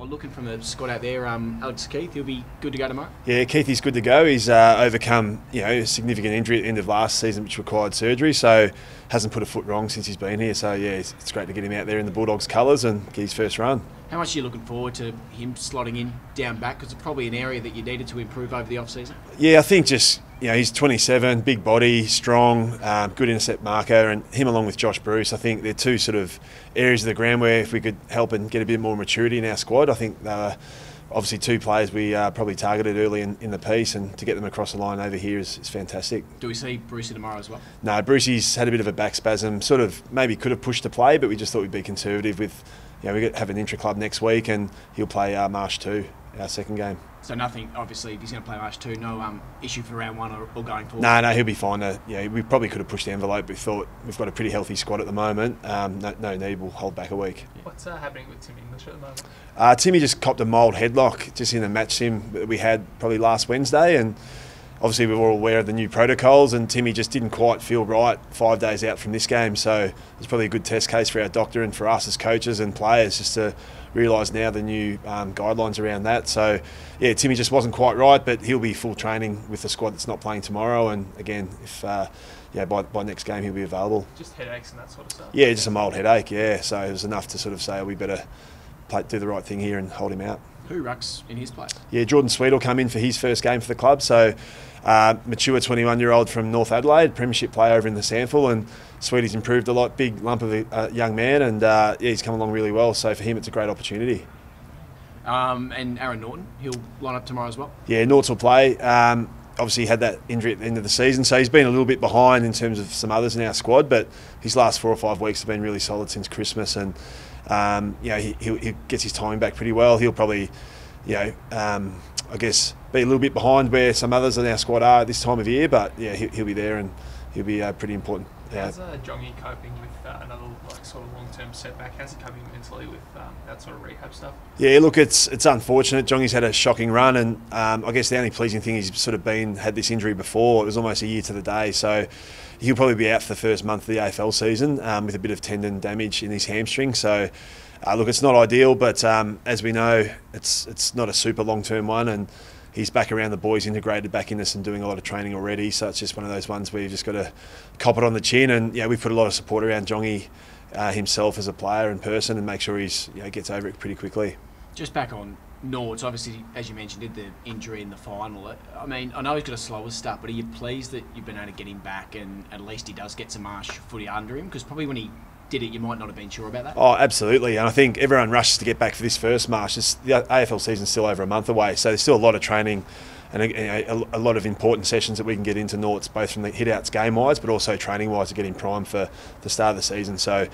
Well, looking from the squad out there, Alex Keith, he'll be good to go tomorrow? Yeah, Keithy's good to go. He's overcome a significant injury at the end of last season which required surgery, so hasn't put a foot wrong since he's been here. So yeah, it's great to get him out there in the Bulldogs colours and get his first run. How much are you looking forward to him slotting in down back? Because it's probably an area that you needed to improve over the off-season. Yeah, I think just, he's 27, big body, strong, good intercept marker, and him along with Josh Bruce, I think they're two sort of areas of the ground where if we could help and get a bit more maturity in our squad, I think obviously two players we probably targeted early in the piece, and to get them across the line over here is fantastic. Do we see Brucey tomorrow as well? No, Brucey's had a bit of a back spasm, sort of maybe could have pushed to play, but we just thought we'd be conservative with, we have an intra-club next week and he'll play Marsh 2, our second game. So nothing, obviously, if he's going to play Marsh 2, no issue for round 1 or going forward? No, he'll be fine. We probably could have pushed the envelope, but we thought we've got a pretty healthy squad at the moment. No need, we'll hold back a week. What's happening with Tim English at the moment? Timmy just copped a mild headlock just in the match sim that we had probably last Wednesday, and obviously we were all aware of the new protocols, and Timmy just didn't quite feel right 5 days out from this game, so it's probably a good test case for our doctor and for us as coaches and players just to realise now the new guidelines around that. So yeah, Timmy just wasn't quite right, but he'll be full training with the squad that's not playing tomorrow, and again, if by next game he'll be available. Just headaches and that sort of stuff? Yeah, just a mild headache, yeah, so it was enough to sort of say, we better do the right thing here and hold him out. Who rucks in his place? Yeah, Jordan Sweet will come in for his first game for the club. So mature 21-year-old from North Adelaide, premiership player over in the Sandful, and Sweety's improved a lot, big lump of a young man, and he's come along really well. So for him, it's a great opportunity. And Aaron Norton, he'll line up tomorrow as well? Yeah, Norton will play. Obviously, he had that injury at the end of the season, so he's been a little bit behind in terms of some others in our squad, but his last 4 or 5 weeks have been really solid since Christmas, and he gets his timing back pretty well. He'll probably, I guess, be a little bit behind where some others in our squad are at this time of year, but yeah, he'll be there and he'll be pretty important. How's Jongy coping with another sort of long-term setback? How's he coping mentally with that sort of rehab stuff? Yeah, look, it's unfortunate. Jongy's had a shocking run, and I guess the only pleasing thing he's sort of had this injury before. It was almost a year to the day, so he'll probably be out for the first month of the AFL season with a bit of tendon damage in his hamstring. So look, it's not ideal, but as we know, it's not a super long-term one, and he's back around the boys, integrated back in this and doing a lot of training already. So it's just one of those ones where you've just got to cop it on the chin. And we put a lot of support around Jongy himself as a player and person, and make sure he's gets over it pretty quickly. Just back on Nords, obviously, as you mentioned, did the injury in the final. I mean, I know he's got a slower start, but are you pleased that you've been able to get him back and at least he does get some Marsh footy under him? Because probably when he did it, you might not have been sure about that. Oh, absolutely. And I think everyone rushes to get back for this first Marsh. The AFL season's still over a month away, so there's still a lot of training and a lot of important sessions that we can get into Norts, both from the hit-outs game-wise, but also training-wise to get him primed for the start of the season. So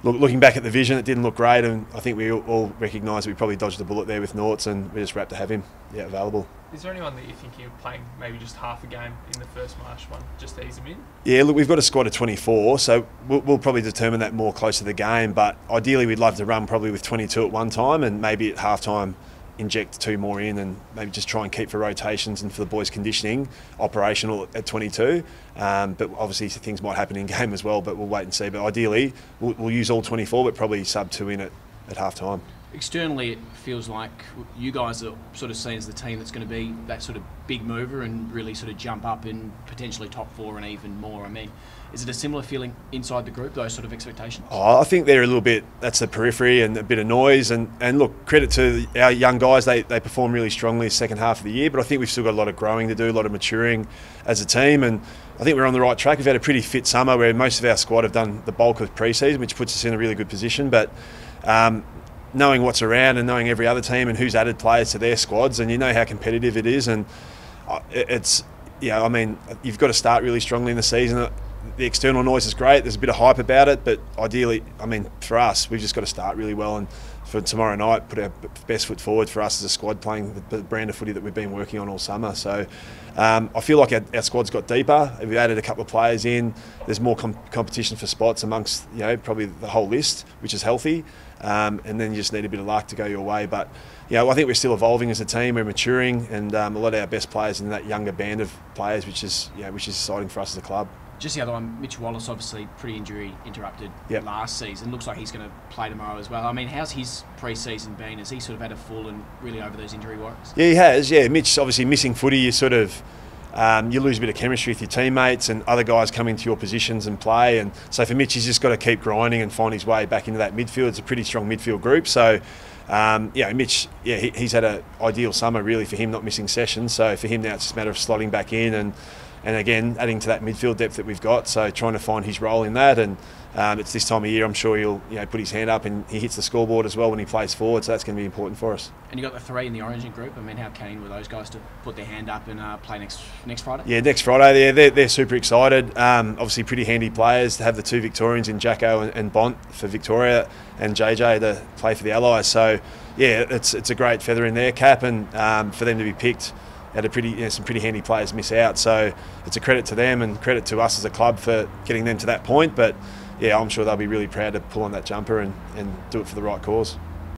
looking back at the vision, it didn't look great, and I think we all recognise we probably dodged a bullet there with Norts, and we're just wrapped to have him available. Is there anyone that you're thinking of playing maybe just half a game in the first Marsh one, just to ease him in? Yeah, look, we've got a squad of 24, so we'll probably determine that more close to the game, but ideally we'd love to run probably with 22 at one time, and maybe at half-time inject 2 more in, and maybe just try and keep for rotations and for the boys' conditioning operational at 22. But obviously things might happen in game as well, but we'll wait and see. But ideally we'll use all 24, but probably sub 2 in at half-time. Externally, it feels like you guys are sort of seen as the team that's going to be that sort of big mover and really sort of jump up in potentially top 4 and even more. I mean, is it a similar feeling inside the group, those sort of expectations? Oh, I think they're a little bit, that's the periphery and a bit of noise. And look, credit to our young guys, they perform really strongly the second half of the year, but I think we've still got a lot of growing to do, a lot of maturing as a team. And I think we're on the right track. We've had a pretty fit summer where most of our squad have done the bulk of pre-season, which puts us in a really good position. But knowing what's around and knowing every other team and who's added players to their squads, and you know how competitive it is, and it's, I mean, you've got to start really strongly in the season. The external noise is great, there's a bit of hype about it, but ideally, I mean, for us, we've just got to start really well, and for tomorrow night, put our best foot forward for us as a squad, playing the brand of footy that we've been working on all summer. So I feel like our squad's got deeper. We've added a couple of players in. There's more competition for spots amongst probably the whole list, which is healthy. And then you just need a bit of luck to go your way. But I think we're still evolving as a team. We're maturing, and a lot of our best players in that younger band of players, which is exciting for us as a club. Just the other one, Mitch Wallace, obviously pretty injury interrupted last season. Looks like he's going to play tomorrow as well. I mean, how's his pre-season been? Has he sort of had a full and really over those injury worries? Yeah, he has. Yeah, Mitch obviously missing footy. You sort of you lose a bit of chemistry with your teammates, and other guys come into your positions and play. And so for Mitch, he's just got to keep grinding and find his way back into that midfield. It's a pretty strong midfield group. So Mitch, he's had an ideal summer really for him, not missing sessions. So for him now, it's just a matter of slotting back in and again, adding to that midfield depth that we've got, so trying to find his role in that. And it's this time of year, I'm sure he'll put his hand up and he hits the scoreboard as well when he plays forward, so that's going to be important for us. And you got the 3 in the Origin group. I mean, how keen were those guys to put their hand up and play next Friday? Yeah, next Friday. They're super excited. Obviously, pretty handy players to have the 2 Victorians in Jacko and Bont for Victoria, and JJ to play for the Allies. So yeah, it's a great feather in their cap, and for them to be picked. Had some pretty handy players miss out, so it's a credit to them and credit to us as a club for getting them to that point. But yeah, I'm sure they'll be really proud to pull on that jumper and do it for the right cause.